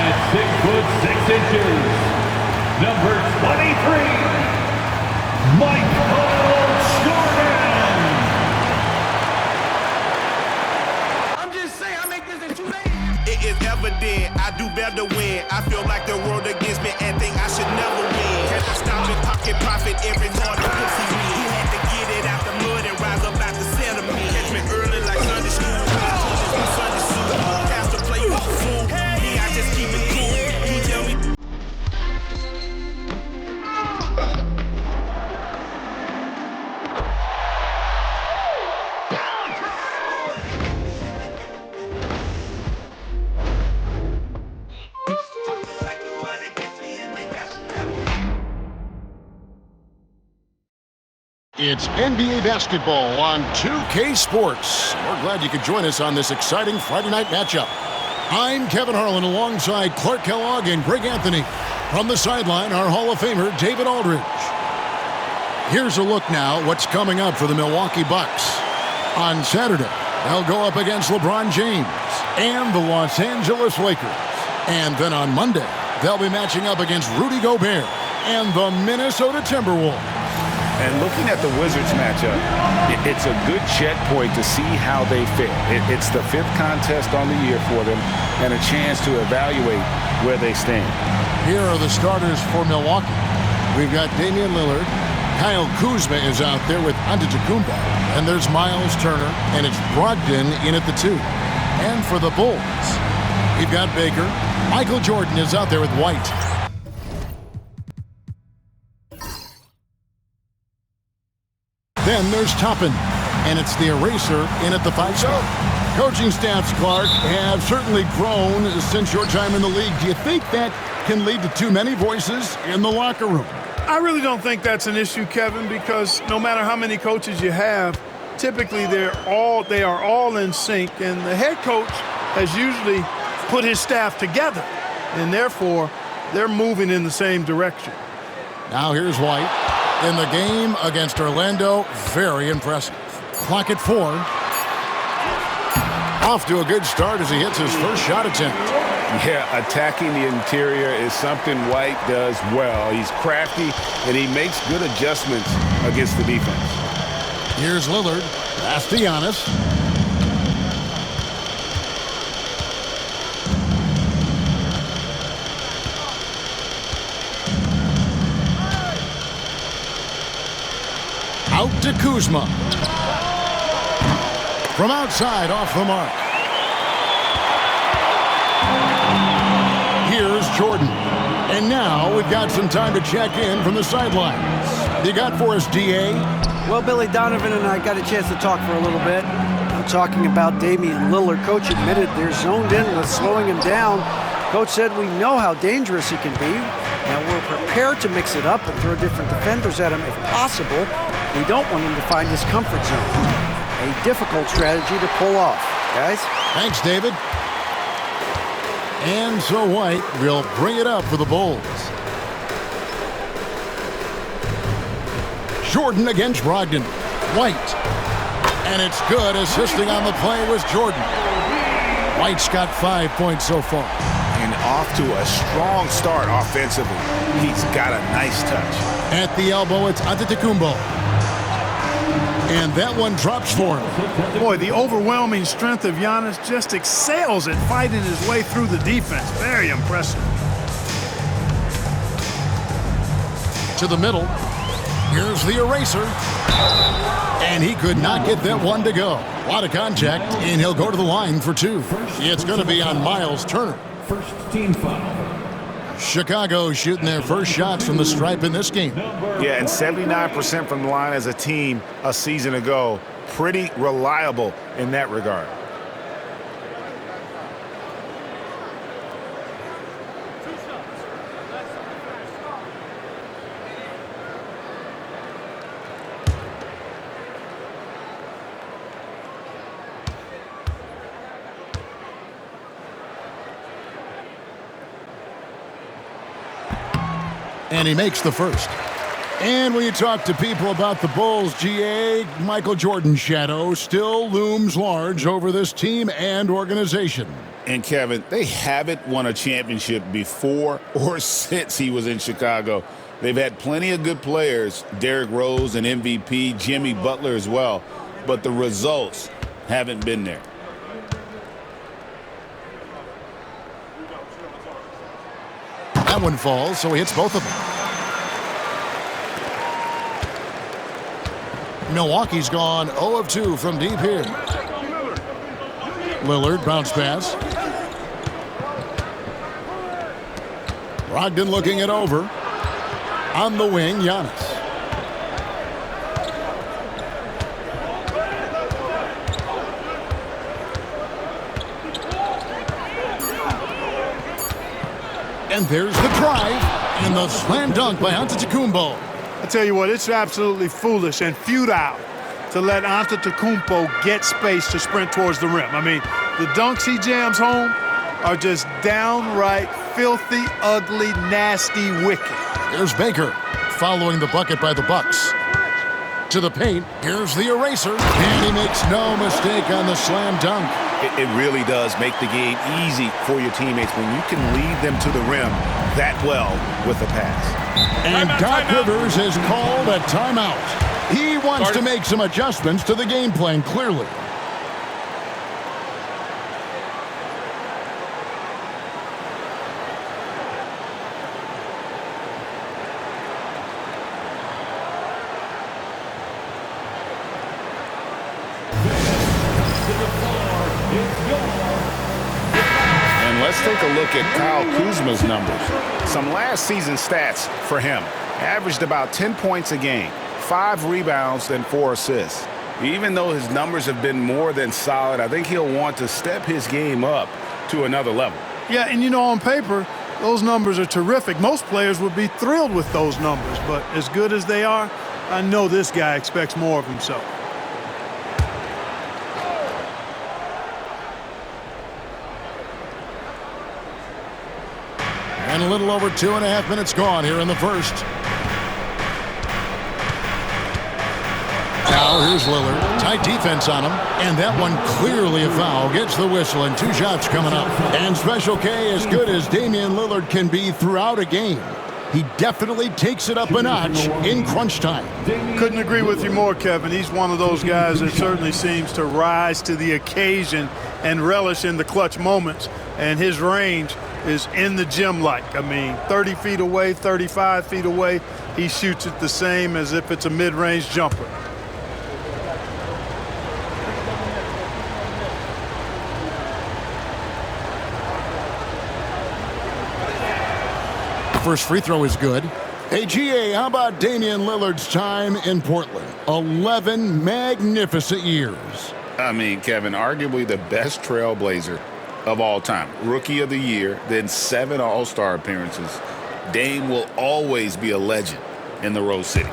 At 6'6", number 23, Michael Jordan. I'm just saying, I make this in 2 days. It is evident I do better when I feel like the world against me and think I should never win. Can I stop and pocket profit every morning? Pussy me. He had to get it out the mud and rise up out the sediment. Catch me early like Sunday school. Sunday school. Pastor play you a fool. Me, I just keep it cool. He tell me. It's NBA basketball on 2K Sports. We're glad you could join us on this exciting Friday night matchup. I'm Kevin Harlan alongside Clark Kellogg and Greg Anthony. From the sideline, our Hall of Famer, David Aldridge. Here's a look now what's coming up for the Milwaukee Bucks. On Saturday, they'll go up against LeBron James and the Los Angeles Lakers. And then on Monday, they'll be matching up against Rudy Gobert and the Minnesota Timberwolves. And looking at the Wizards matchup, it's a good checkpoint to see how they fare. It's the 5th contest on the year for them and a chance to evaluate where they stand. Here are the starters for Milwaukee. We've got Damian Lillard. Kyle Kuzma is out there with Antetokounmpo. And there's Miles Turner, and it's Brogdon in at the 2. And for the Bulls, we've got Baker. Michael Jordan is out there with White. Then there's Toppin, and it's the Eraser in at the 5 spot. Coaching staffs, Clark, have certainly grown since your time in the league. Do you think that can lead to too many voices in the locker room? I really don't think that's an issue, Kevin, because no matter how many coaches you have, typically they are all in sync, and the head coach has usually put his staff together, and therefore they're moving in the same direction. Now here's White. In the game against Orlando, very impressive. Clock at 4. Off to a good start as he hits his first shot attempt. Yeah, attacking the interior is something White does well. He's crafty, and he makes good adjustments against the defense. Here's Lillard. Pass to Giannis. Out to Kuzma. From outside, off the mark. Here's Jordan. And now we've got some time to check in from the sidelines. You got for us, D.A.? Well, Billy Donovan and I got a chance to talk for a little bit. Talking about Damian Lillard. Coach admitted they're zoned in with slowing him down. Coach said we know how dangerous he can be, and we're prepared to mix it up and throw different defenders at him if possible. We don't want him to find his comfort zone. A difficult strategy to pull off, guys. Thanks, David. And so White will bring it up for the Bulls. Jordan against Brogdon. White. And it's good. Assisting on the play was Jordan. White's got 5 points so far. And off to a strong start offensively. He's got a nice touch. At the elbow, it's Antetokounmpo. And that one drops for him. Boy, the overwhelming strength of Giannis just excels at fighting his way through the defense. Very impressive. To the middle. Here's the eraser. And he could not get that one to go. A lot of contact, and he'll go to the line for 2. It's going to be on Miles Turner. First team foul. Chicago shooting their first shots from the stripe in this game. Yeah, and 79% from the line as a team a season ago. Pretty reliable in that regard. And he makes the first. And when you talk to people about the Bulls, GA, Michael Jordan's shadow still looms large over this team and organization. And, Kevin, they haven't won a championship before or since he was in Chicago. They've had plenty of good players, Derrick Rose, an MVP, Jimmy Butler as well, but the results haven't been there. That one falls, so he hits both of them. Milwaukee's gone 0 of 2 from deep here. Lillard, bounce pass. Brogdon looking it over. On the wing, Giannis. And there's the drive and the slam dunk by Antetokounmpo. I tell you what, it's absolutely foolish and futile to let Antetokounmpo get space to sprint towards the rim. I mean, the dunks he jams home are just downright filthy, ugly, nasty, wicked. Here's Baker following the bucket by the Bucks. To the paint, here's the eraser, and he makes no mistake on the slam dunk. It really does make the game easy for your teammates when you can lead them to the rim that well with a pass. And Doc Rivers has called a timeout. He wants to make some adjustments to the game plan, clearly. And let's take a look at Kyle Kuzma's numbers. Some last season stats for him. Averaged about 10 points a game, 5 rebounds, and 4 assists. Even though his numbers have been more than solid, I think he'll want to step his game up to another level. Yeah, and you know, on paper, those numbers are terrific. Most players would be thrilled with those numbers, but as good as they are, I know this guy expects more of himself. And a little over 2.5 minutes gone here in the first. Now here's Lillard. Tight defense on him. And that one clearly a foul. Gets the whistle and 2 shots coming up. And Special K, as good as Damian Lillard can be throughout a game, he definitely takes it up a notch in crunch time. Couldn't agree with you more, Kevin. He's one of those guys that certainly seems to rise to the occasion and relish in the clutch moments. And his range is in the gym-like. I mean, 30 feet away, 35 feet away, he shoots it the same as if it's a mid-range jumper. First free throw is good. Hey, GA, how about Damian Lillard's time in Portland? 11 magnificent years. I mean, Kevin, arguably the best trailblazer of all time. Rookie of the year, then 7 All-Star appearances. Dame will always be a legend in the Rose City.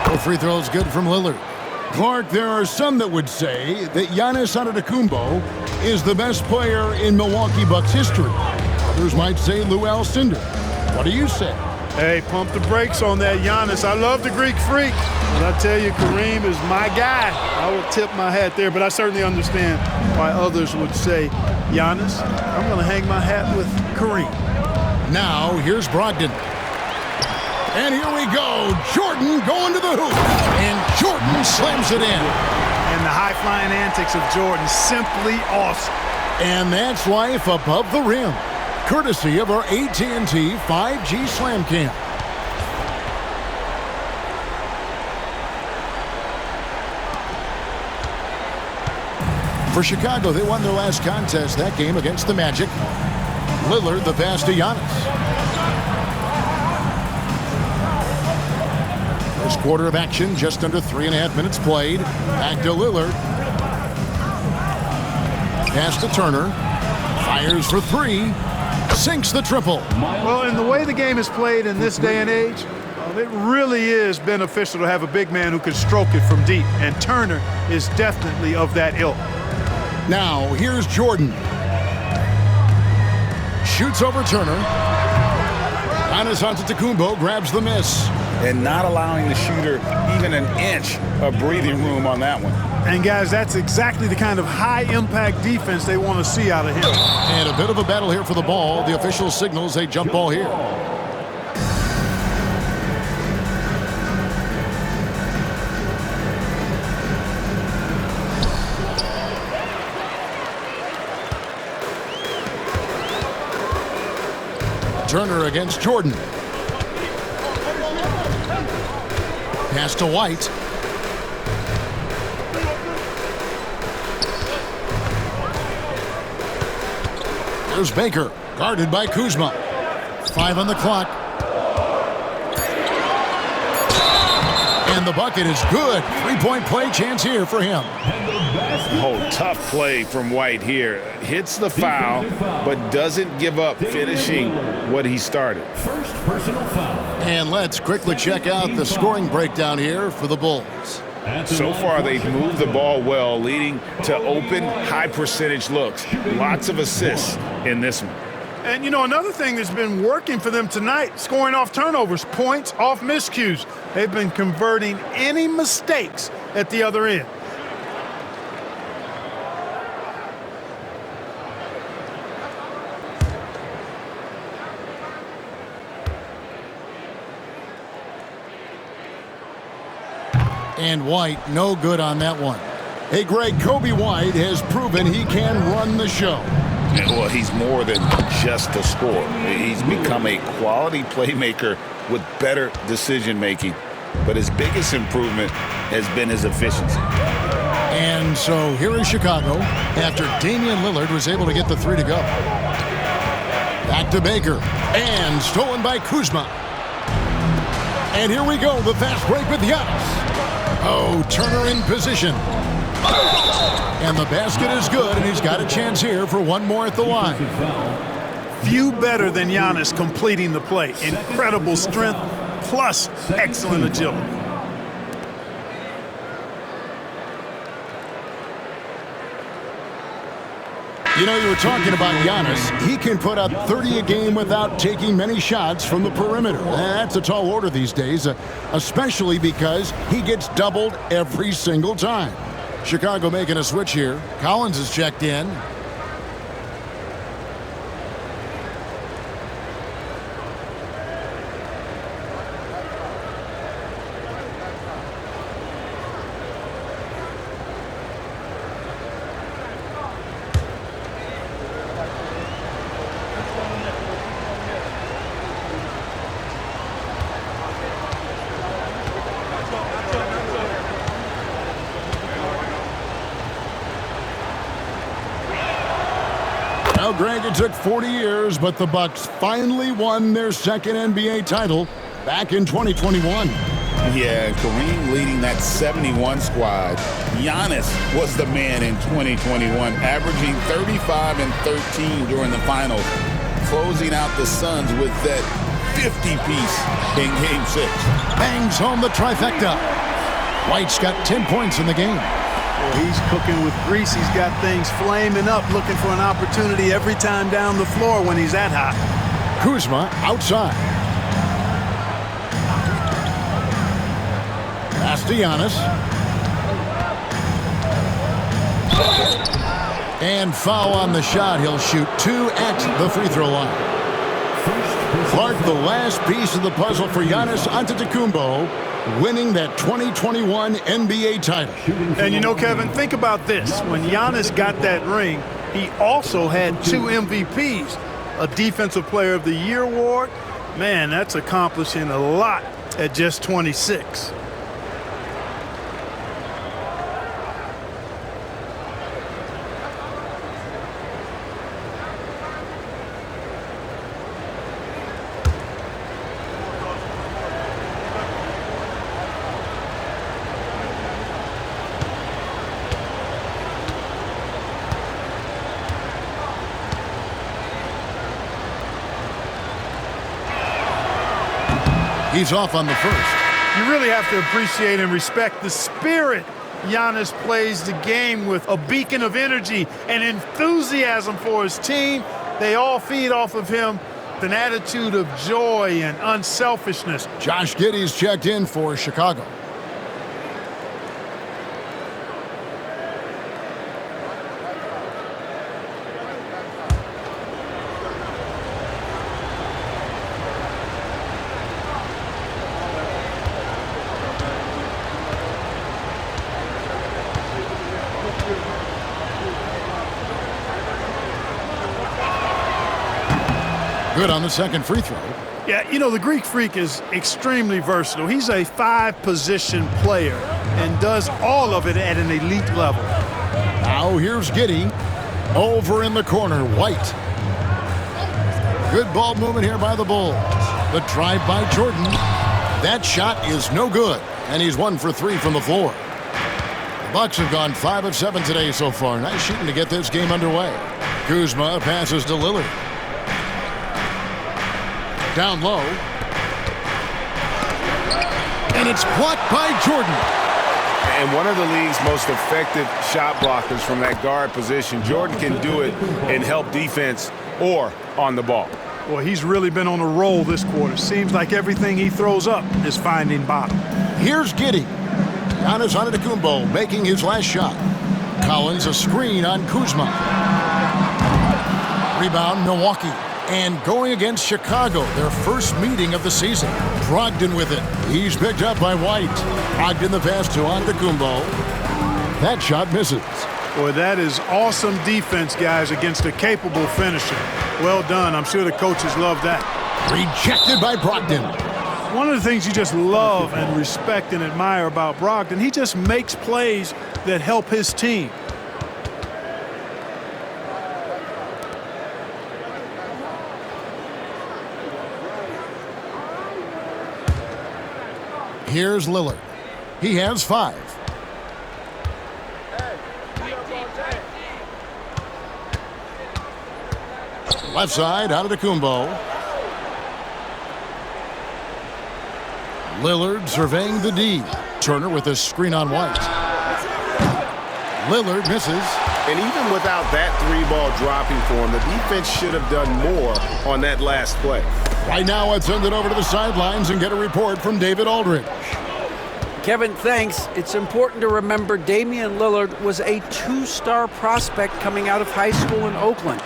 No free throws good from Lillard. Clark, there are some that would say that Giannis Antetokounmpo is the best player in Milwaukee Bucks history. Others might say Lou Alcindor. What do you say? Hey, pump the brakes on that Giannis. I love the Greek freak, but I tell you, Kareem is my guy. I will tip my hat there, but I certainly understand why others would say Giannis. I'm going to hang my hat with Kareem. Now, here's Brogdon. And here we go. Jordan going to the hoop. And Jordan slams it in. And the high-flying antics of Jordan, simply awesome. And that's life above the rim, courtesy of our AT&T 5G Slam Cam. For Chicago, they won their last contest that game against the Magic. Lillard, the pass to Giannis. First quarter of action, just under 3.5 minutes played. Back to Lillard. Pass to Turner. Fires for 3. Sinks the triple. Well, in the way the game is played in this day and age, it really is beneficial to have a big man who can stroke it from deep. And Turner is definitely of that ilk. Now, here's Jordan. Shoots over Turner. Giannis Antetokounmpo grabs the miss. and not allowing the shooter even an inch of breathing room on that one. And, guys, that's exactly the kind of high-impact defense they want to see out of him. And a bit of a battle here for the ball. The official signals a jump ball here. Turner against Jordan. Pass to White. There's Baker, guarded by Kuzma. 5 on the clock. And the bucket is good. 3-point play chance here for him. Oh, tough play from White here. Hits the foul, but doesn't give up finishing what he started. First personal foul. And let's quickly check out the scoring breakdown here for the Bulls. So far, they've moved the ball well, leading to open, high-percentage looks. Lots of assists in this one. And, you know, another thing that's been working for them tonight, scoring off turnovers, points off miscues. They've been converting any mistakes at the other end. And White, no good on that one. Hey, Greg, Kobe White has proven he can run the show. Well, he's more than just a scorer. He's become a quality playmaker with better decision-making. But his biggest improvement has been his efficiency. And so here is Chicago after Damian Lillard was able to get the 3 to go. Back to Baker. And stolen by Kuzma. And here we go, the fast break with Giannis. Oh, Turner in position. And the basket is good, and he's got a chance here for one more at the line. Few better than Giannis completing the play. Incredible strength, plus excellent agility. You know, you were talking about Giannis. He can put up 30 a game without taking many shots from the perimeter. That's a tall order these days, especially because he gets doubled every single time. Chicago making a switch here. Collins is checked in. Well, Greg, it took 40 years, but the Bucks finally won their second NBA title back in 2021. Yeah, Kareem leading that 71 squad. Giannis was the man in 2021, averaging 35 and 13 during the finals, closing out the Suns with that 50-piece in Game 6. Bangs home the trifecta. White's got 10 points in the game. Well, he's cooking with grease. He's got things flaming up, looking for an opportunity every time down the floor when he's that hot. Kuzma outside. Pass to Giannis. And foul on the shot. He'll shoot 2 at the free throw line. Clark, the last piece of the puzzle for Giannis Antetokounmpo, winning that 2021 NBA title. And you know, Kevin, think about this. When Giannis got that ring, he also had 2 MVPs, a Defensive Player of the Year award. Man, that's accomplishing a lot at just 26. He's off on the first. You really have to appreciate and respect the spirit Giannis plays the game with, a beacon of energy and enthusiasm for his team. They all feed off of him. depth, an attitude of joy and unselfishness. Josh Giddey's checked in for Chicago. Good on the second free throw. Yeah, you know, the Greek Freak is extremely versatile. He's a 5-position player and does all of it at an elite level. Now here's Giddey. Over in the corner, White. Good ball movement here by the Bulls. The drive by Jordan. That shot is no good, and he's 1 for 3 from the floor. The Bucks have gone 5 of 7 today so far. Nice shooting to get this game underway. Kuzma passes to Lillard. Down low. And it's blocked by Jordan. And one of the league's most effective shot blockers from that guard position. Jordan can do it and help defense or on the ball. Well, he's really been on a roll this quarter. Seems like everything he throws up is finding bottom. Here's Giddey. Giannis Antetokounmpo making his last shot. Collins a screen on Kuzma. Rebound Milwaukee. And going against Chicago, their first meeting of the season. Brogdon with it. He's picked up by White. Brogdon the pass to Antetokounmpo. That shot misses. Boy, that is awesome defense, guys, against a capable finisher. Well done. I'm sure the coaches love that. Rejected by Brogdon. One of the things you just love and respect and admire about Brogdon, he just makes plays that help his team. Here's Lillard. He has 5. Left side, Antetokounmpo. Lillard surveying the D. Turner with a screen on White. Lillard misses. And even without that 3-ball dropping for him, the defense should have done more on that last play. Right now, let's send it over to the sidelines and get a report from David Aldridge. Kevin, thanks. It's important to remember Damian Lillard was a 2-star prospect coming out of high school in Oakland.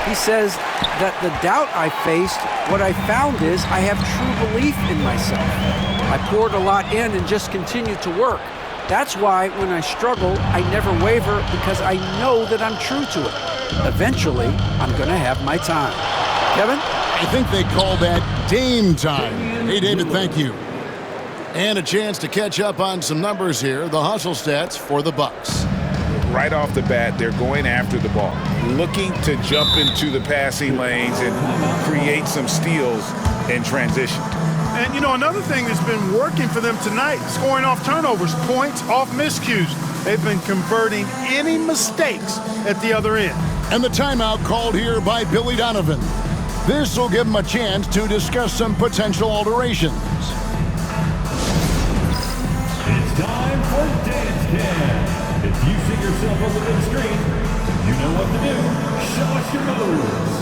He says that the doubt I faced, what I found is I have true belief in myself. I poured a lot in and just continued to work. That's why when I struggle, I never waver because I know that I'm true to it. Eventually, I'm going to have my time. Kevin? I think they call that Dame time. Hey, David, thank you. And a chance to catch up on some numbers here. The hustle stats for the Bucks. Right off the bat, they're going after the ball, looking to jump into the passing lanes and create some steals in transition. And, you know, another thing that's been working for them tonight, scoring off turnovers, points off miscues. They've been converting any mistakes at the other end. And the timeout called here by Billy Donovan. This will give them a chance to discuss some potential alterations. It's time for Dance Cam. If you see yourself on the big screen, you know what to do. Show us your moves.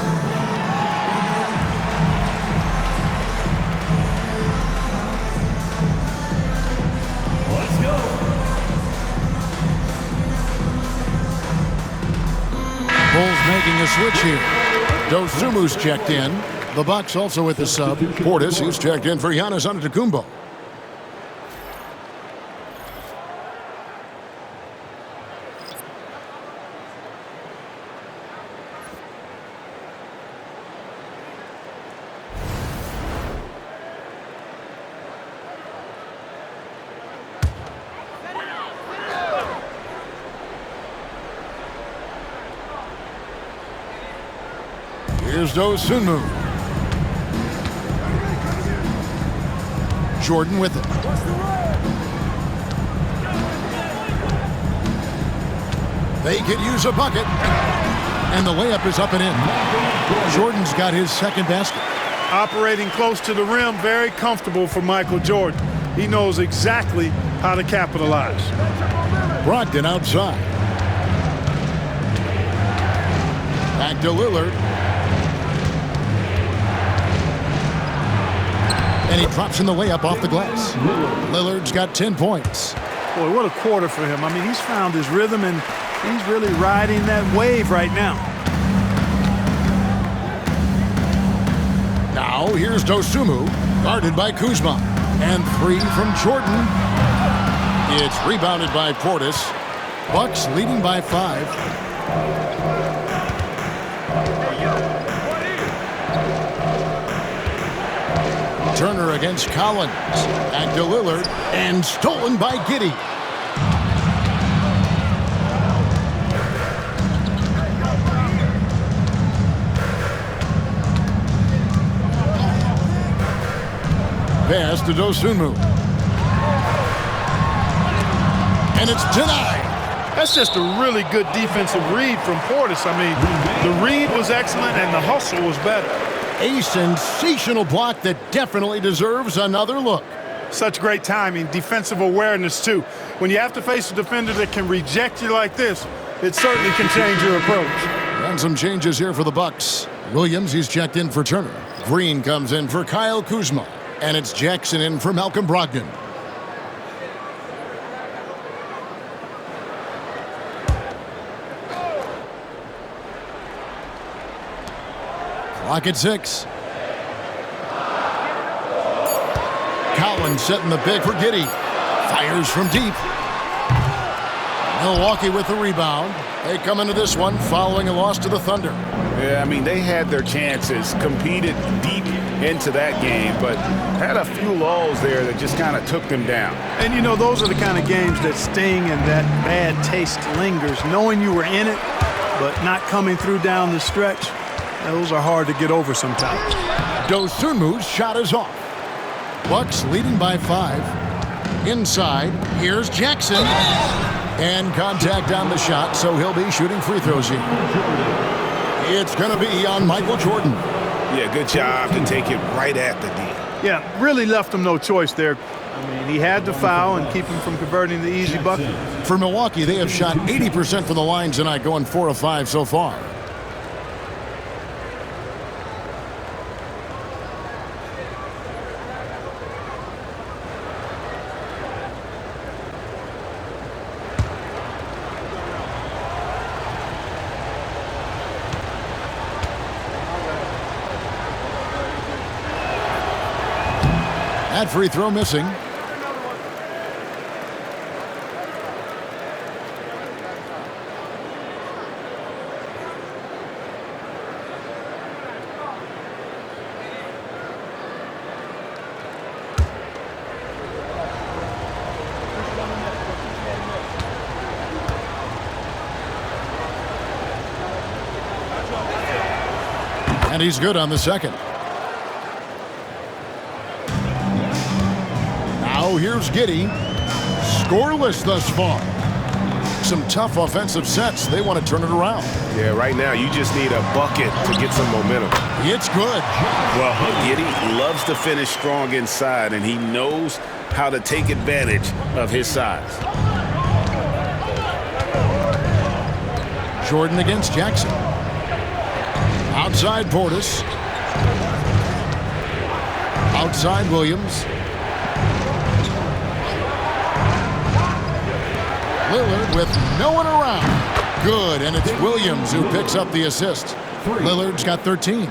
Let's go. Bulls making a switch here. Dosumu's checked in. The Bucks also with the sub. Portis, who's checked in for Giannis Antetokounmpo. Here's Dosunmu. Jordan with it. They could use a bucket. And the layup is up and in. Jordan's got his second basket. Operating close to the rim, very comfortable for Michael Jordan. He knows exactly how to capitalize. Brogdon outside. Back to Lillard. And he drops in the layup off the glass. Lillard's got 10 points. Boy, what a quarter for him. I mean, he's found his rhythm, and he's really riding that wave right now. Now, here's Dosunmu, guarded by Kuzma. And 3 from Jordan. It's rebounded by Portis. Bucks leading by 5. Turner against Collins. Back to Lillard. And stolen by Giddey. Pass to Dosunmu. And it's denied. That's just a really good defensive read from Portis. I mean, the read was excellent and the hustle was better. A sensational block that definitely deserves another look. Such great timing, defensive awareness too. When you have to face a defender that can reject you like this, it certainly can change your approach. And some changes here for the Bucks. Williams, he's checked in for Turner. Green comes in for Kyle Kuzma. And it's Jackson in for Malcolm Brogdon. Clock at 6. Collins setting the big for Giddey. Fires from deep. Milwaukee with the rebound. They come into this one following a loss to the Thunder. Yeah, I mean, they had their chances, competed deep into that game, but had a few lulls there that just kind of took them down. And, you know, those are the kind of games that sting and that bad taste lingers. Knowing you were in it, but not coming through down the stretch, those are hard to get over sometimes. Dosunmu's shot is off. Bucks leading by 5. Inside, here's Jackson. And contact on the shot, so he'll be shooting free throws here. It's going to be on Michael Jordan. Yeah, good job to take it right at the D. Yeah, really left him no choice there. I mean, he had to foul and keep him from converting the easy bucket. For Milwaukee, they have shot 80% from the line tonight, going 4 of 5 so far. That free throw missing. And he's good on the second. Now here's Giddey. Scoreless thus far. Some tough offensive sets. They want to turn it around. Yeah, right now you just need a bucket to get some momentum. It's good. Well, Giddey loves to finish strong inside, and he knows how to take advantage of his size. Jordan against Jackson. Outside Portis. Outside Williams. Lillard with no one around. Good, and it's Williams who picks up the assist. Lillard's got 13.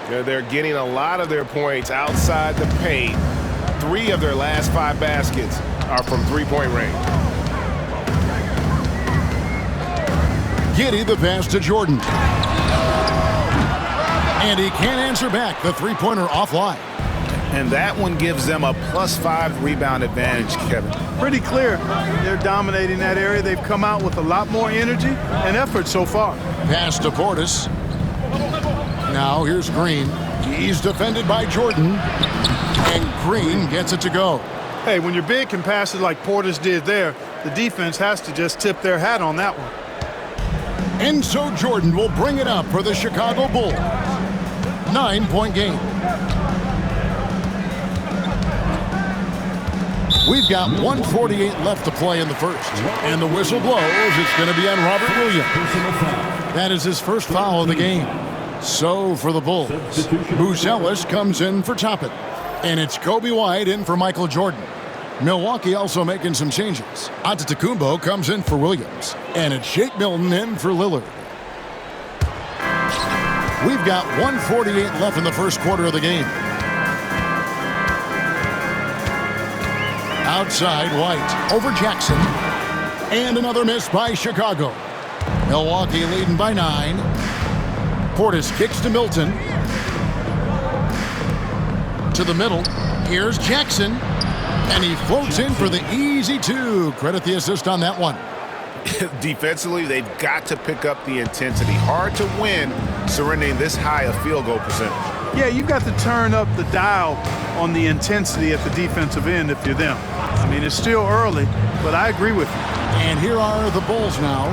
They're getting a lot of their points outside the paint. 3 of their last 5 baskets are from three-point range. Giddey the pass to Jordan. And he can't answer back. The three-pointer offline. And that one gives them a +5 rebound advantage, Kevin. Pretty clear. They're dominating that area. They've come out with a lot more energy and effort so far. Pass to Portis. Now here's Green. He's defended by Jordan. And Green gets it to go. Hey, when your big can pass it like Portis did there, the defense has to just tip their hat on that one. And so Jordan will bring it up for the Chicago Bulls. 9-point game. We've got 1:48 left to play in the first. And the whistle blows. It's going to be on Robert Williams. That is his first foul of the game. So for the Bulls, Buzelis comes in for Toppin. And it's Kobe White in for Michael Jordan. Milwaukee also making some changes. Antetokounmpo comes in for Williams. And it's Shake Milton in for Lillard. We've got 1:48 left in the first quarter of the game. Outside, White over Jackson. And another miss by Chicago. Milwaukee leading by 9. Portis kicks to Milton. To the middle. Here's Jackson. And he floats in for the easy 2. Credit the assist on that one. Defensively, they've got to pick up the intensity. Hard to win surrendering this high a field goal percentage. Yeah, you've got to turn up the dial on the intensity at the defensive end if you're them. I mean, it's still early, but I agree with you. And here are the Bulls now,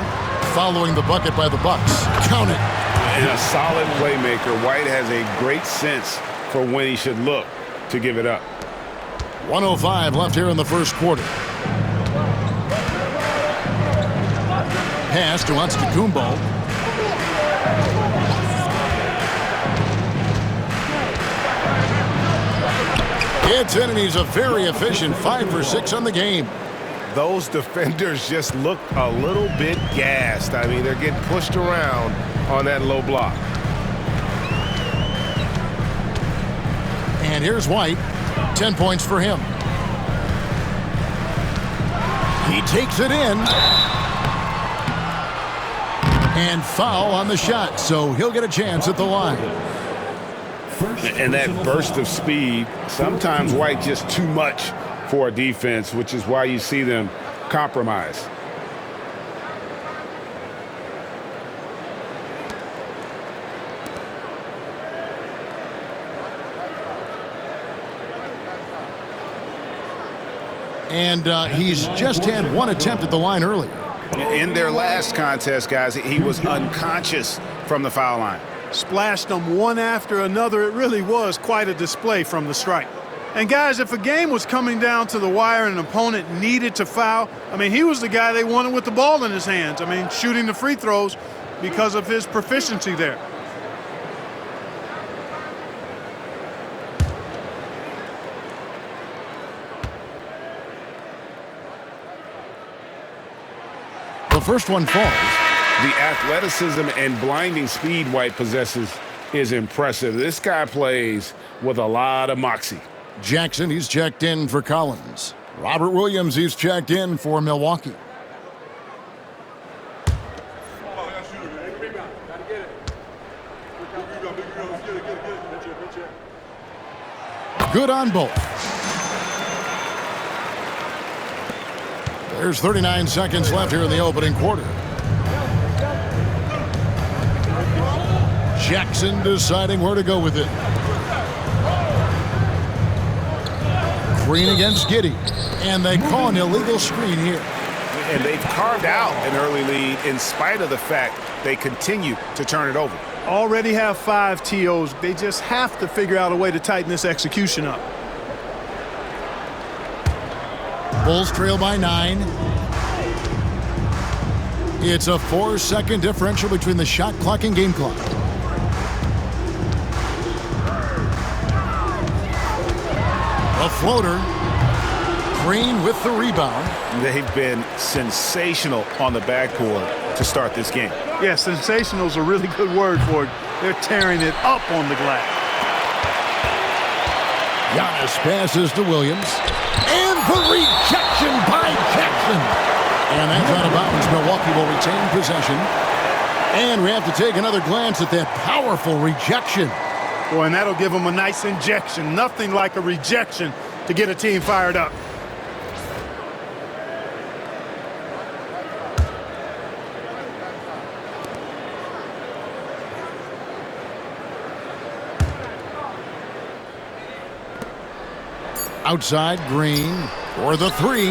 following the bucket by the Bucks. Count it. And a solid playmaker. White has a great sense for when he should look to give it up. 1:05 left here in the first quarter. Pass to Antetokounmpo. It's in, and he's a very efficient 5 for 6 on the game. Those defenders just look a little bit gassed. I mean, they're getting pushed around on that low block. And here's White. 10 points for him. He takes it in. And foul on the shot, so he'll get a chance at the line. And that burst of speed, sometimes White just too much for a defense, which is why you see them compromise. And he's just had 1 attempt at the line earlier. In their last contest, guys, he was unconscious from the foul line. Splashed them one after another. It really was quite a display from the stripe. And guys, if a game was coming down to the wire and an opponent needed to foul, I mean, he was the guy they wanted with the ball in his hands. I mean, shooting the free throws because of his proficiency there. The first one falls. The athleticism and blinding speed White possesses is impressive. This guy plays with a lot of moxie. Jackson, he's checked in for Collins. Robert Williams, he's checked in for Milwaukee. Good on both. There's 39 seconds left here in the opening quarter. Jackson deciding where to go with it. Green against Giddey. And they call an illegal screen here. And they've carved out an early lead in spite of the fact they continue to turn it over. Already have 5 TOs. They just have to figure out a way to tighten this execution up. Bulls trail by 9. It's a 4-second differential between the shot clock and game clock. A floater. Green with the rebound. They've been sensational on the backcourt to start this game. Yeah, sensational is a really good word for it. They're tearing it up on the glass. Giannis passes to Williams. And the rejection by Jackson. And that's out of bounds. Milwaukee will retain possession. And we have to take another glance at that powerful rejection. Boy, and that'll give them a nice injection. Nothing like a rejection to get a team fired up. Outside, Green for the 3.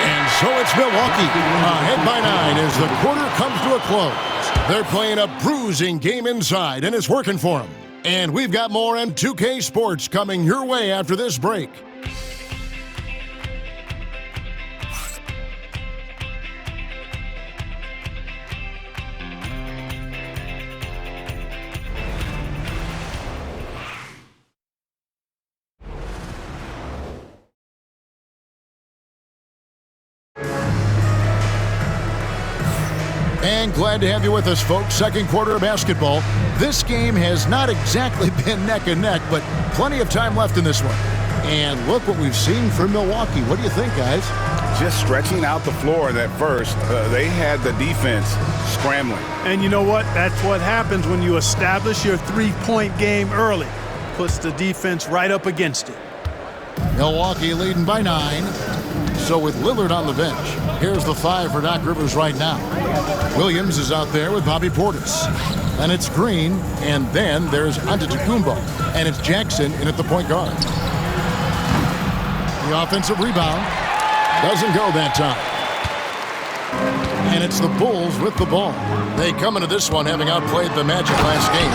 And so it's Milwaukee ahead by 9 as the quarter comes to a close. They're playing a bruising game inside, and it's working for them. And we've got more M2K Sports coming your way after this break. And glad to have you with us, folks. Second quarter of basketball. This game has not exactly been neck and neck, but plenty of time left in this one. And look what we've seen from Milwaukee. What do you think, guys? Just stretching out the floor that first. They had the defense scrambling. And you know what? That's what happens when you establish your three-point game early. Puts the defense right up against it. Milwaukee leading by 9. So with Lillard on the bench, here's the 5 for Doc Rivers right now. Williams is out there with Bobby Portis. Then it's Green, and then there's Antetokounmpo. And it's Jackson in at the point guard. The offensive rebound doesn't go that time. And it's the Bulls with the ball. They come into this one having outplayed the Magic last game.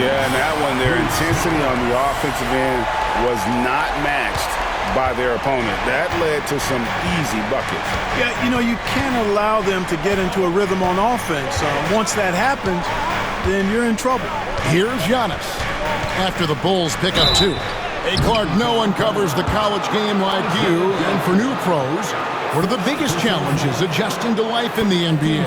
Yeah, and that one, their intensity on the offensive end was not matched by their opponent. That led to some easy buckets. Yeah, you know, you can't allow them to get into a rhythm on offense. Once that happens, then you're in trouble. Here's Giannis after the Bulls pick up 2. Hey, Clark, no one covers the college game like you. And for new pros, what are the biggest challenges adjusting to life in the NBA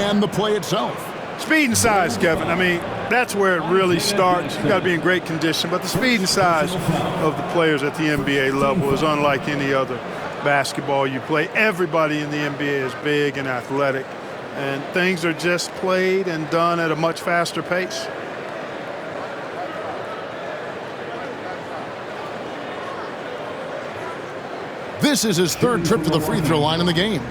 and the play itself? Speed and size, Kevin. I mean, that's where it really starts. You've got to be in great condition. But the speed and size of the players at the NBA level is unlike any other basketball you play. Everybody in the NBA is big and athletic. And things are just played and done at a much faster pace. This is his 3rd trip to the free throw line in the game.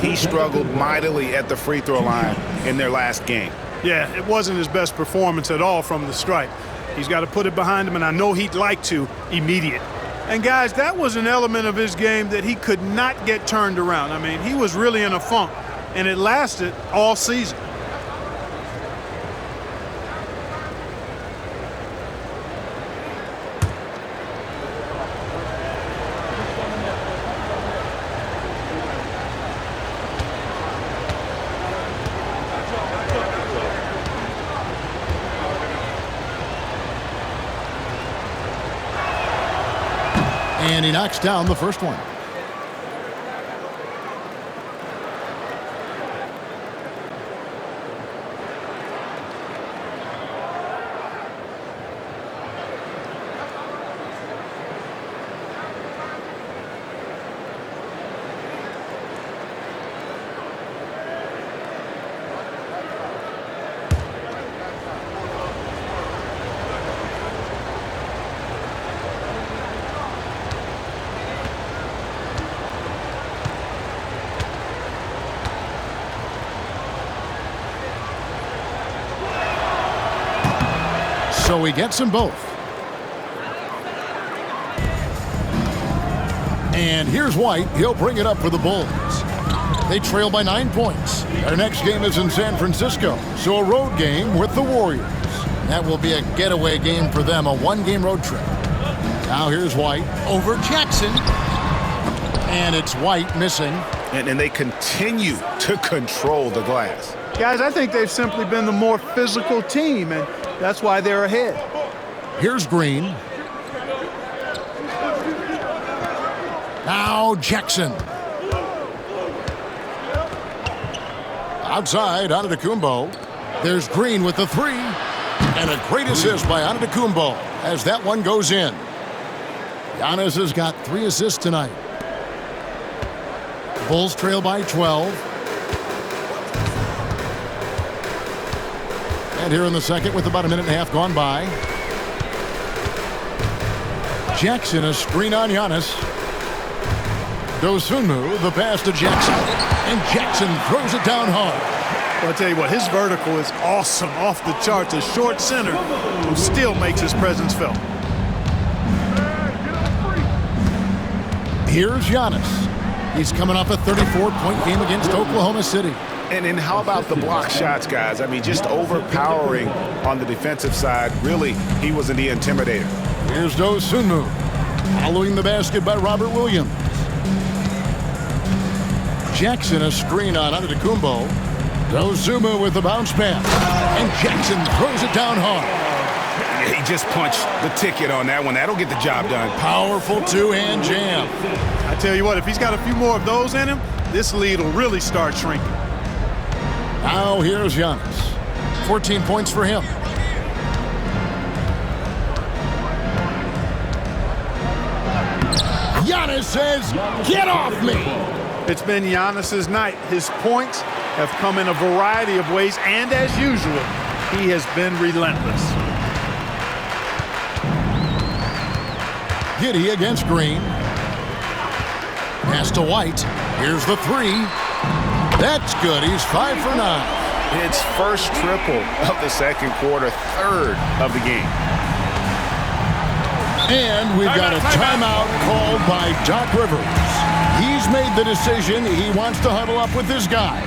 He struggled mightily at the free throw line in their last game. Yeah, it wasn't his best performance at all from the stripe. He's got to put it behind him, and I know he'd like to immediate. And, guys, that was an element of his game that he could not get turned around. I mean, he was really in a funk, and it lasted all season. And he knocks down the first one. So he gets them both. And here's White. He'll bring it up for the Bulls. They trail by 9 points. Their next game is in San Francisco, so a road game with the Warriors. That will be a getaway game for them, a 1-game road trip. Now here's White over Jackson. And it's White missing. And they continue to control the glass. Guys, I think they've simply been the more physical team, and that's why they're ahead. Here's Green. Now Jackson. Outside, Antetokounmpo. There's Green with the 3. And a great assist by Antetokounmpo as that one goes in. Giannis has got 3 assists tonight. Bulls trail by 12. And here in the second with about a minute and a half gone by. Jackson, a screen on Giannis. Dosunmu, the pass to Jackson. And Jackson throws it down hard. Well, I'll tell you what, his vertical is awesome, off the charts. A short center who still makes his presence felt. Here's Giannis. He's coming off a 34-point game against Oklahoma City. And how about the block shots, guys? I mean, just overpowering on the defensive side. Really, he wasn't the intimidator. Here's Dosunmu. Following the basket by Robert Williams. Jackson, a screen on Antetokounmpo. Dosunmu with the bounce pass. And Jackson throws it down hard. Yeah, he just punched the ticket on that one. That'll get the job done. Powerful two-hand jam. I tell you what, if he's got a few more of those in him, this lead will really start shrinking. Now here's Giannis. 14 points for him. Giannis says, "Get off me!" It's been Giannis's night. His points have come in a variety of ways, and as usual, he has been relentless. Giddey against Green. Pass to White. Here's the three. That's good. He's 5 for 9. It's first triple of the second quarter, third of the game. And we've got a timeout called by Doc Rivers. He's made the decision. He wants to huddle up with his guys.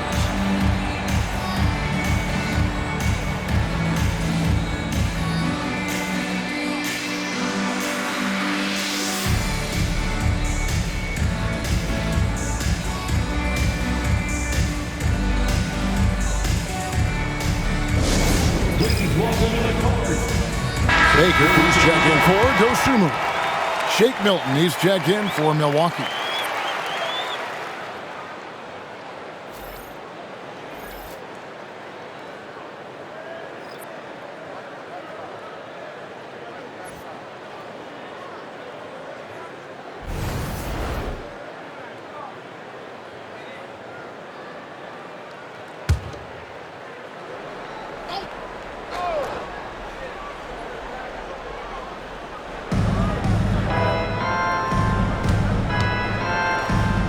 Baker, he's checked in for Dosunmu. Shake Milton, he's checked in for Milwaukee.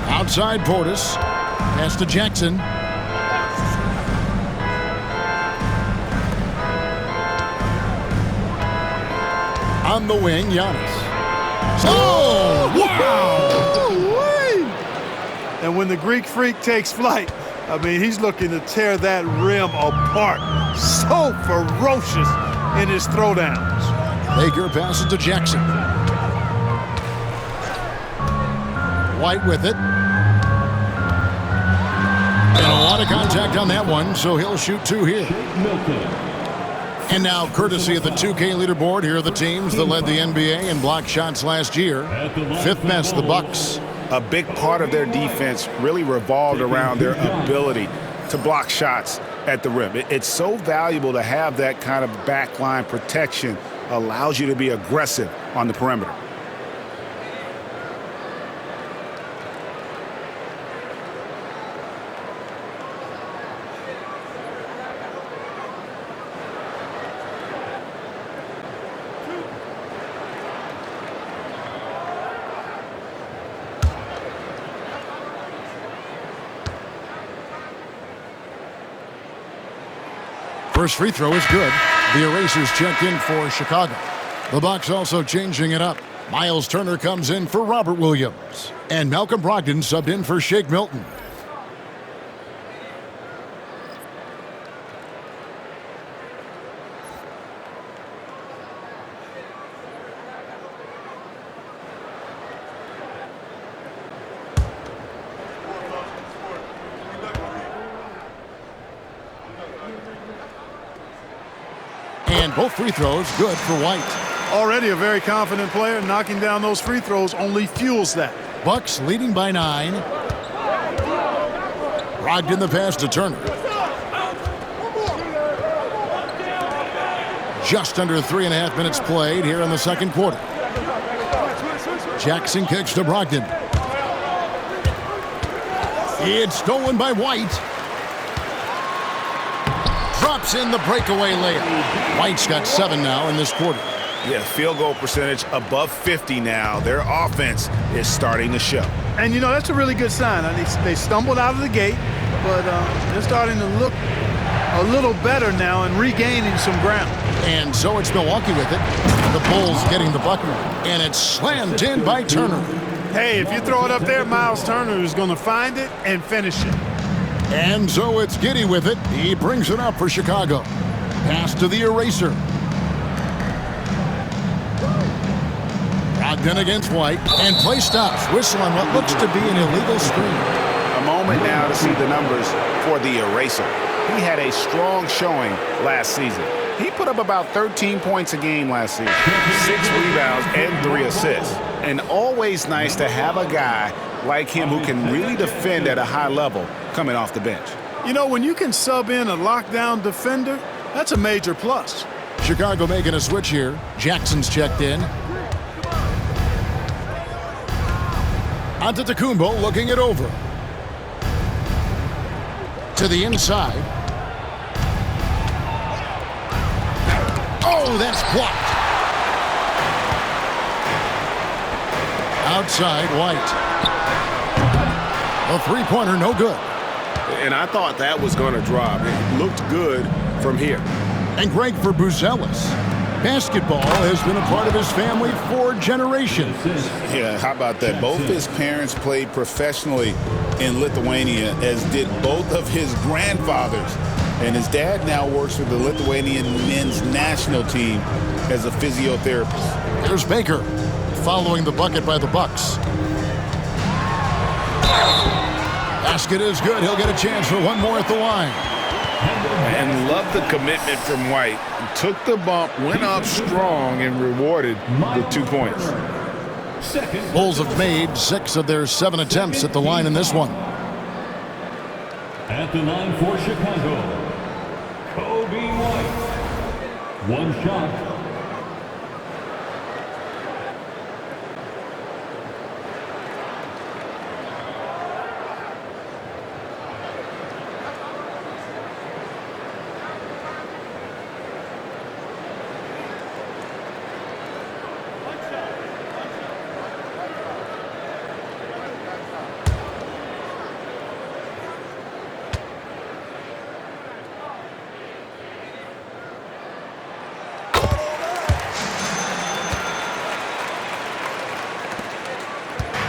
Outside Portis. Pass to Jackson. On the wing, Giannis. Oh, wow! And when the Greek Freak takes flight, I mean, he's looking to tear that rim apart. So ferocious in his throwdowns. Baker passes to Jackson. White with it. And a lot of contact on that one, so he'll shoot 2 here. And now, courtesy of the 2K leaderboard, here are the teams that led the NBA in block shots last year. 5th best, the Bucks. A big part of their defense really revolved around their ability to block shots at the rim. It's so valuable to have that kind of backline protection. Allows you to be aggressive on the perimeter. First free throw is good. The Erasers checked in for Chicago. The Bucks also changing it up. Miles Turner comes in for Robert Williams. And Malcolm Brogdon subbed in for Shake Milton. And both free throws good for White. Already a very confident player. Knocking down those free throws only fuels that. Bucks leading by 9. Brogdon the pass to Turner. Just under 3.5 minutes played here in the second quarter. Jackson kicks to Brogdon. It's stolen by White. Drops in the breakaway layup. White's got 7 now in this quarter. Yeah, field goal percentage above 50 now. Their offense is starting to show. And, you know, that's a really good sign. They stumbled out of the gate, but they're starting to look a little better now and regaining some ground. And so it's Milwaukee with it. The Bulls getting the bucket, and it's slammed in by Turner. Hey, if you throw it up there, Miles Turner is going to find it and finish it. And so it's Giddey with it. He brings it up for Chicago. Pass to the Eraser. Brogdon against White. And play stops. Whistle on what looks to be an illegal screen. A moment now to see the numbers for the Eraser. He had a strong showing last season. He put up about 13 points a game last season. 6 rebounds and 3 assists. And always nice to have a guy like him who can really defend at a high level coming off the bench. You know, when you can sub in a lockdown defender, that's a major plus. Chicago making a switch here. Jackson's checked in. Antetokounmpo looking it over. To the inside. Oh, that's blocked. Outside, White. A three-pointer, no good. And I thought that was going to drop. It looked good from here. And Greg for Buzelis. Basketball has been a part of his family for generations. Yeah, how about that? Both his parents played professionally in Lithuania, as did both of his grandfathers. And his dad now works for the Lithuanian men's national team as a physiotherapist. There's Baker following the bucket by the Bucks. Basket is good. He'll get a chance for one more at the line. And love the commitment from White. Took the bump, went up strong, and rewarded with 2 points. Bulls have made 6 of their 7 attempts at the line in this one. At the line for Chicago, Kobe White. One shot.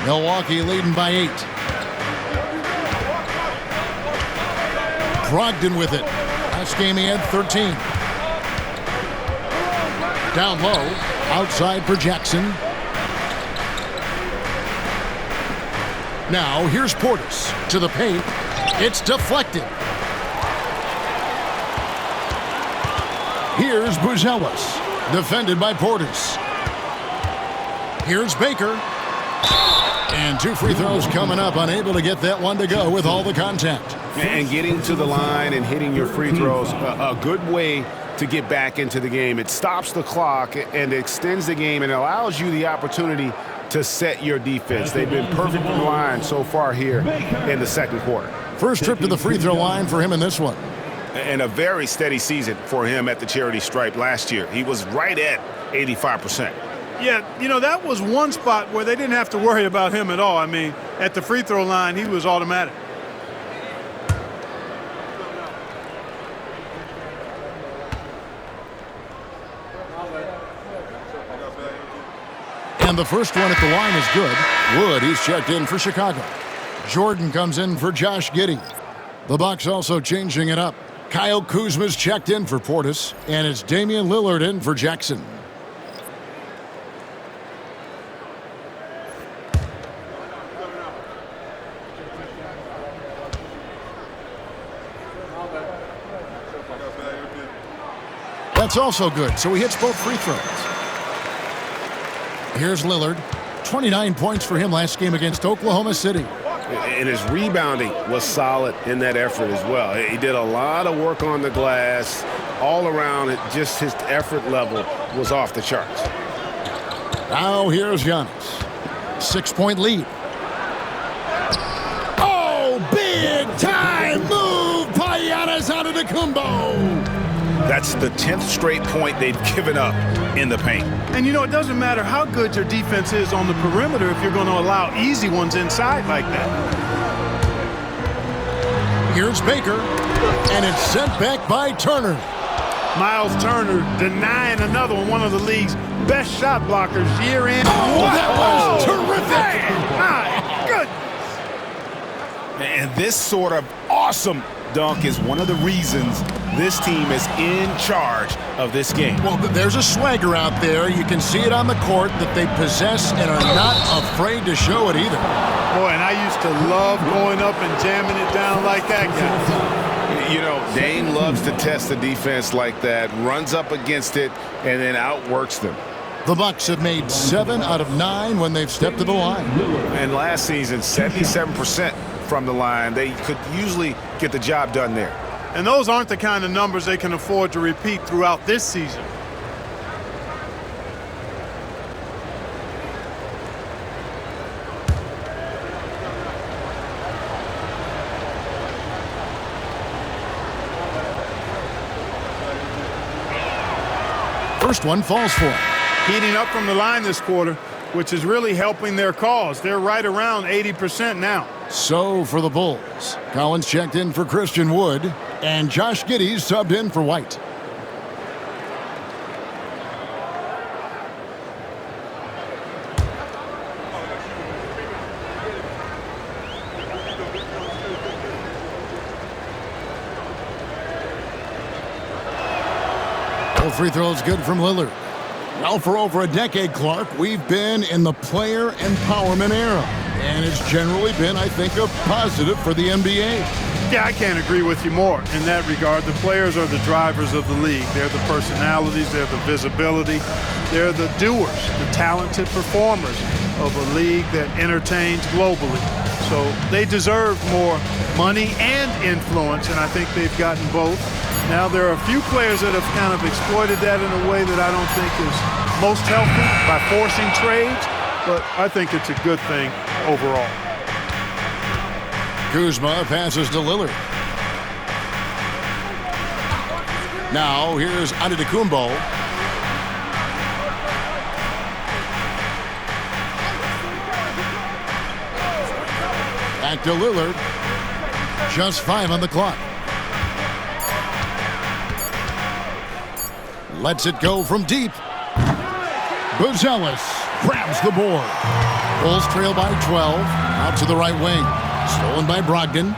Milwaukee leading by 8. Brogdon with it. Last game he had 13. Down low. Outside for Jackson. Now here's Portis to the paint. It's deflected. Here's Buzelis. Defended by Portis. Here's Baker. And 2 free throws coming up, unable to get that one to go with all the contact. And getting to the line and hitting your free throws, a good way to get back into the game. It stops the clock and extends the game and allows you the opportunity to set your defense. They've been perfect from the line so far here in the second quarter. First trip to the free throw line for him in this one. And a very steady season for him at the charity stripe last year. He was right at 85%. Yeah, you know, that was one spot where they didn't have to worry about him at all. I mean, at the free throw line, he was automatic. And the first one at the line is good. Wood, he's checked in for Chicago. Jordan comes in for Josh Giddey. The Bucks also changing it up. Kyle Kuzma's checked in for Portis, and it's Damian Lillard in for Jackson. That's also good, so he hits both free throws. Here's Lillard. 29 points for him last game against Oklahoma City. And his rebounding was solid in that effort as well. He did a lot of work on the glass. All around, it just his effort level was off the charts. Now here's Giannis. 6-point lead. Oh, big time move by Giannis Antetokounmpo. That's the 10th straight point they've given up in the paint. And, you know, it doesn't matter how good your defense is on the perimeter if you're going to allow easy ones inside like that. Here's Baker, and it's sent back by Turner. Miles Turner denying another one of the league's best shot blockers year in. Oh, that was terrific. My goodness. And this sort of awesome dunk is one of the reasons this team is in charge of this game. Well, there's a swagger out there. You can see it on the court that they possess and are not afraid to show it either. Boy, and I used to love going up and jamming it down like that guy. You know, Dane loves to test the defense like that, runs up against it, and then outworks them. The Bucks have made 7 out of 9 when they've stepped to the line. And last season, 77% from the line. They could usually get the job done there. And those aren't the kind of numbers they can afford to repeat throughout this season. First one falls for him. Heating up from the line this quarter, which is really helping their cause. They're right around 80% now. So for the Bulls, Collins checked in for Christian Wood, and Josh Giddey subbed in for White. Free throws good from Lillard. Well, for over a decade, Clark, we've been in the player empowerment era. And it's generally been, I think, a positive for the NBA. Yeah, I can't agree with you more in that regard. The players are the drivers of the league. They're the personalities. They're the visibility. They're the doers, the talented performers of a league that entertains globally. So they deserve more money and influence, and I think they've gotten both. Now, there are a few players that have kind of exploited that in a way that I don't think is most healthy by forcing trades, but I think it's a good thing overall. Kuzma passes to Lillard. Now, here's Antetokounmpo. Back to Lillard. Just 5 on the clock. Lets it go from deep. Buzelis grabs the board. Bulls trail by 12. Out to the right wing. Stolen by Brogdon.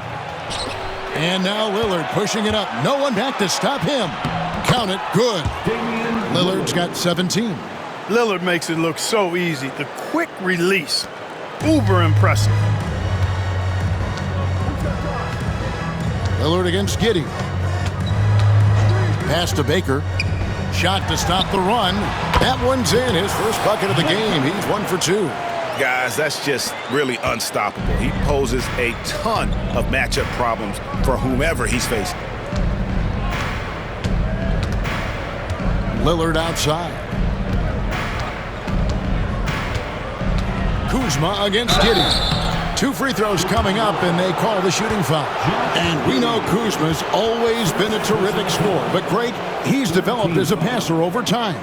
And now Lillard pushing it up. No one back to stop him. Count it. Good. Lillard's got 17. Lillard makes it look so easy. The quick release. Uber impressive. Lillard against Giddey. Pass to Baker. Shot to stop the run. That one's in. His first bucket of the game. He's 1 for 2. Guys, that's just really unstoppable. He poses a ton of matchup problems for whomever he's facing. Lillard outside. Kuzma against Giddey. 2 free throws coming up, and they call the shooting foul. And we know Kuzma's always been a terrific scorer, but Greg, he's developed as a passer over time.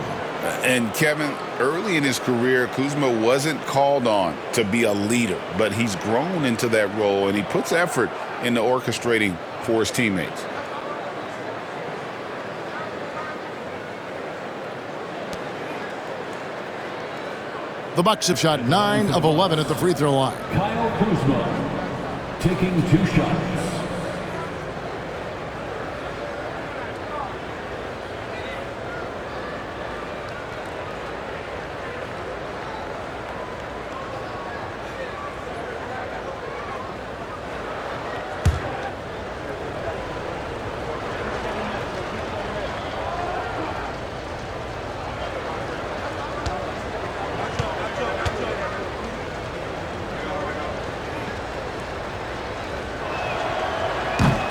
And Kevin, early in his career, Kuzma wasn't called on to be a leader, but he's grown into that role, and he puts effort into orchestrating for his teammates. The Bucks have shot 9 of 11 at the free throw line. Kyle Kuzma taking 2 shots.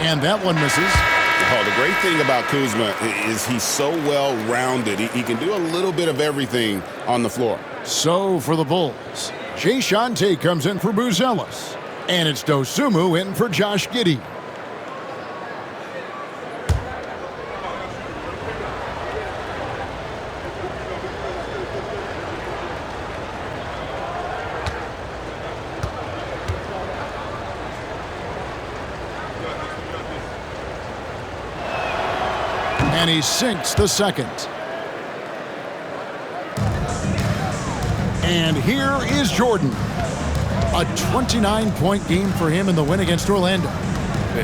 And that one misses. Oh, the great thing about Kuzma is he's so well-rounded. He can do a little bit of everything on the floor. So for the Bulls, Jay Shante comes in for Buzelis. And it's Dosunmu in for Josh Giddey. And he sinks the second. And here is Jordan. A 29-point game for him in the win against Orlando.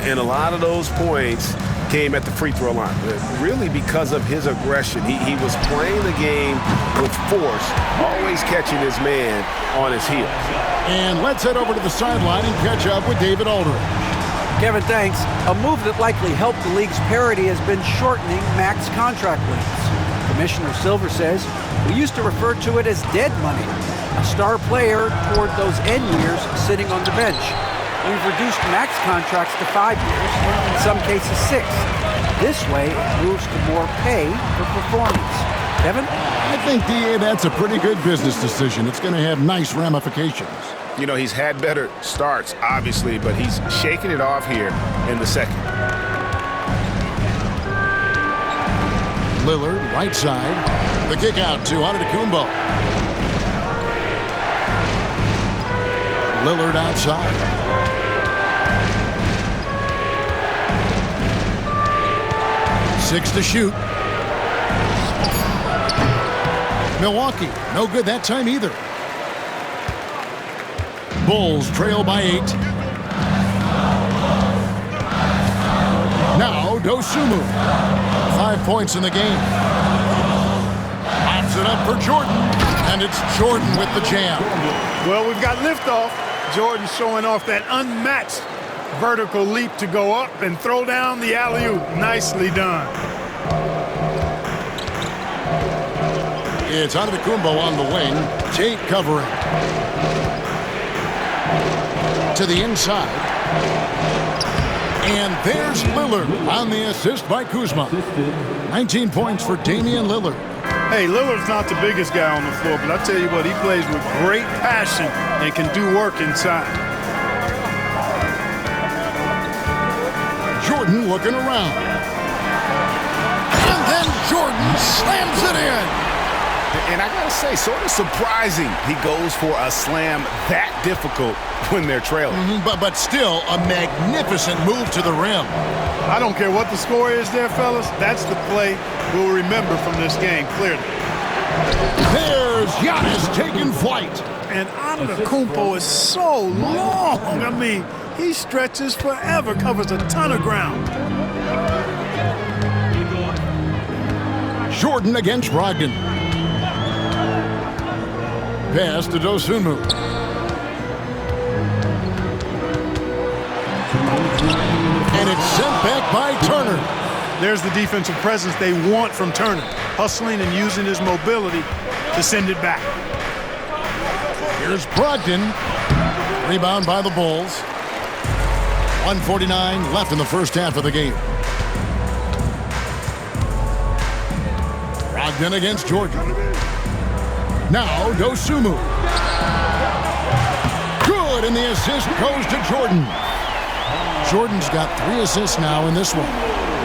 And a lot of those points came at the free throw line, really because of his aggression. He was playing the game with force, always catching his man on his heels. And let's head over to the sideline and catch up with David Aldridge. Kevin, thanks. A move that likely helped the league's parity has been shortening max contract lengths. Commissioner Silver says, we used to refer to it as dead money, a star player toward those end years sitting on the bench. we've reduced max contracts to 5 years, in some cases 6. This way, it moves to more pay for performance. Kevin? I think, D.A., that's a pretty good business decision. It's going to have nice ramifications. You know, he's had better starts, obviously, but he's shaking it off here in the second. Lillard, right side. The kick out to Antetokounmpo. Lillard outside. Six to shoot. Milwaukee, no good that time either. Bulls trail by 8. Now Dosunmu. 5 points in the game. Pops it up for Jordan, and it's Jordan with the jam. Well, we've got liftoff. Jordan showing off that unmatched vertical leap to go up and throw down the alley-oop. Nicely done. It's Antetokounmpo on the wing. Tate covering. To the inside. And there's Lillard on the assist by Kuzma. 19 points for Damian Lillard. Hey, Lillard's not the biggest guy on the floor, but I tell you what, he plays with great passion and can do work inside. Jordan looking around. And then Jordan slams it in. And I gotta say, sort of surprising he goes for a slam that difficult when they're trailing. But still a magnificent move to the rim. I don't care what the score is there, fellas. That's the play we'll remember from this game, clearly. There's Giannis taking flight. And Antetokounmpo is so long. I mean, he stretches forever, covers a ton of ground. Jordan against Brogdon. Pass to Dosunmu. And it's sent back by Turner. There's the defensive presence they want from Turner, hustling and using his mobility to send it back. Here's Brogdon. Rebound by the Bulls. 1:49 left in the first half of the game. Brogdon against Jordan. Now Dosunmu. Good, and the assist goes to Jordan. Jordan's got 3 assists now in this one.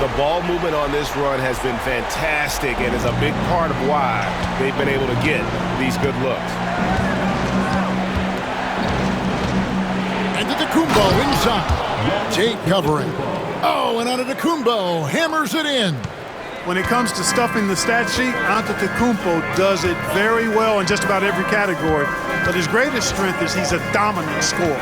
The ball movement on this run has been fantastic and is a big part of why they've been able to get these good looks. Antetokounmpo inside. Tate covering. Oh, and Antetokounmpo hammers it in. When it comes to stuffing the stat sheet, Antetokounmpo does it very well in just about every category. But his greatest strength is he's a dominant scorer.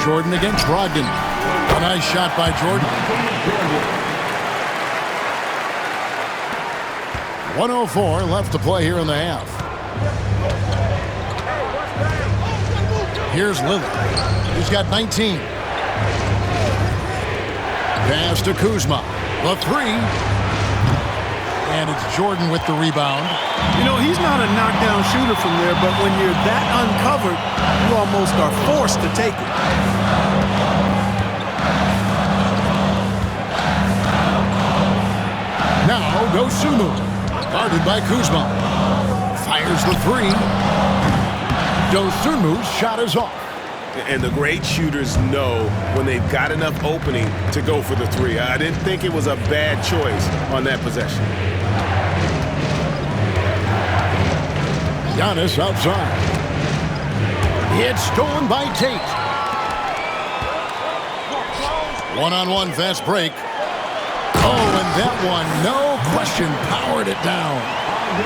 Jordan against Brogdon. A nice shot by Jordan. 1:04 left to play here in the half. Here's Lillard. He's got 19. Pass to Kuzma. The 3. And it's Jordan with the rebound. You know, he's not a knockdown shooter from there, but when you're that uncovered, you almost are forced to take it. Now Dosunmu. Guarded by Kuzma. Fires the 3. Dosunmu's shot is off. And the great shooters know when they've got enough opening to go for the 3. I didn't think it was a bad choice on that possession. Giannis outside. It's stolen by Tate. One-on-one fast break. Oh, and that one, no question, powered it down.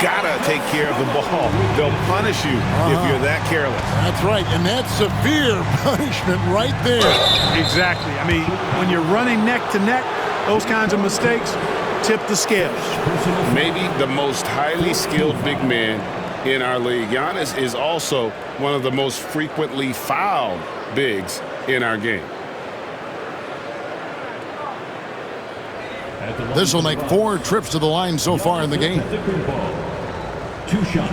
Gotta take care of the ball. They'll punish you if you're that careless. That's right, and that's severe punishment right there. Exactly. I mean, when you're running neck to neck, those kinds of mistakes tip the scales. Maybe the most highly skilled big man in our league. Giannis is also one of the most frequently fouled bigs in our game. This will make 4 trips to the line so far in the game. 2 shots.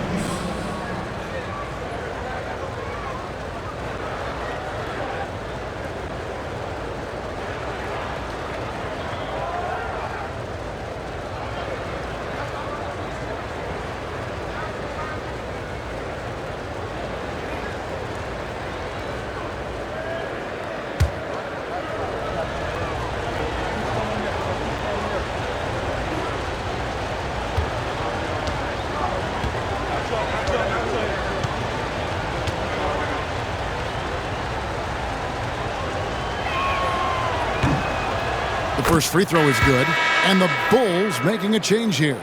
The first free throw is good, and the Bulls making a change here.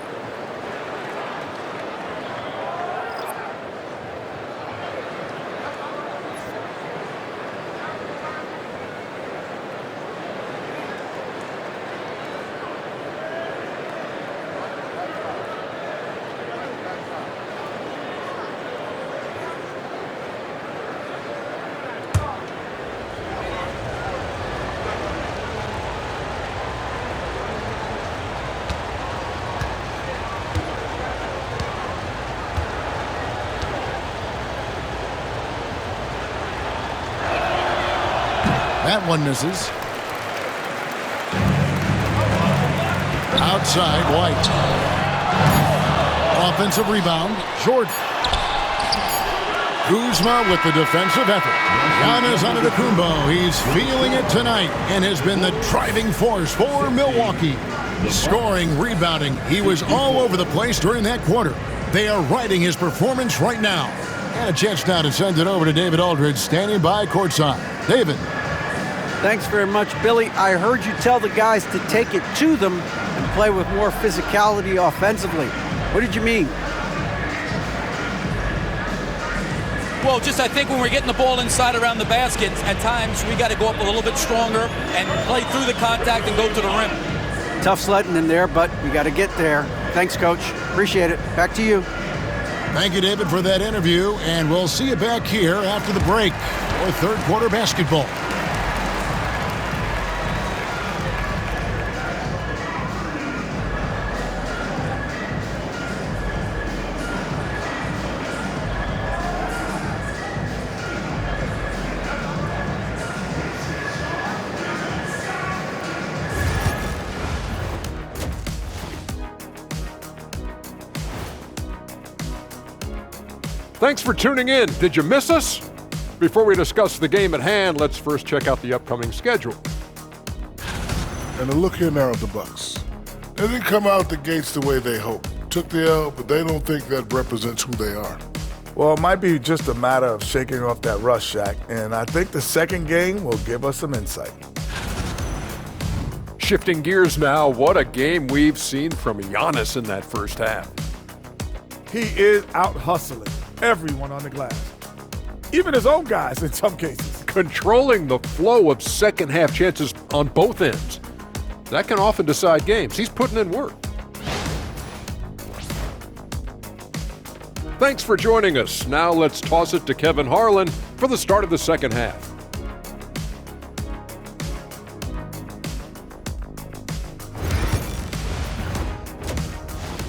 That one misses. Outside, White. Offensive rebound, Jordan. Kuzma with the defensive effort. Giannis Antetokounmpo, he's feeling it tonight and has been the driving force for Milwaukee. Scoring, rebounding, he was all over the place during that quarter. They are riding his performance right now. And a chance now to send it over to David Aldridge, standing by courtside. David. Thanks very much, Billy. I heard you tell the guys to take it to them and play with more physicality offensively. What did you mean? Well, just I think when we're getting the ball inside around the basket, at times we got to go up a little bit stronger and play through the contact and go to the rim. Tough sledding in there, but we got to get there. Thanks, Coach. Appreciate it. Back to you. Thank you, David, for that interview, and we'll see you back here after the break for third quarter basketball. Thanks for tuning in. Did you miss us? Before we discuss the game at hand, let's first check out the upcoming schedule. And a look here now at the Bucks. They didn't come out the gates the way they hoped. Took the L, but they don't think that represents who they are. Well, it might be just a matter of shaking off that rust, Shaq, and I think the second game will give us some insight. Shifting gears now, what a game we've seen from Giannis in that first half. He is out hustling everyone on the glass, even his own guys in some cases. Controlling the flow of second half chances on both ends. That can often decide games. He's putting in work. Thanks for joining us. Now let's toss it to Kevin Harlan for the start of the second half.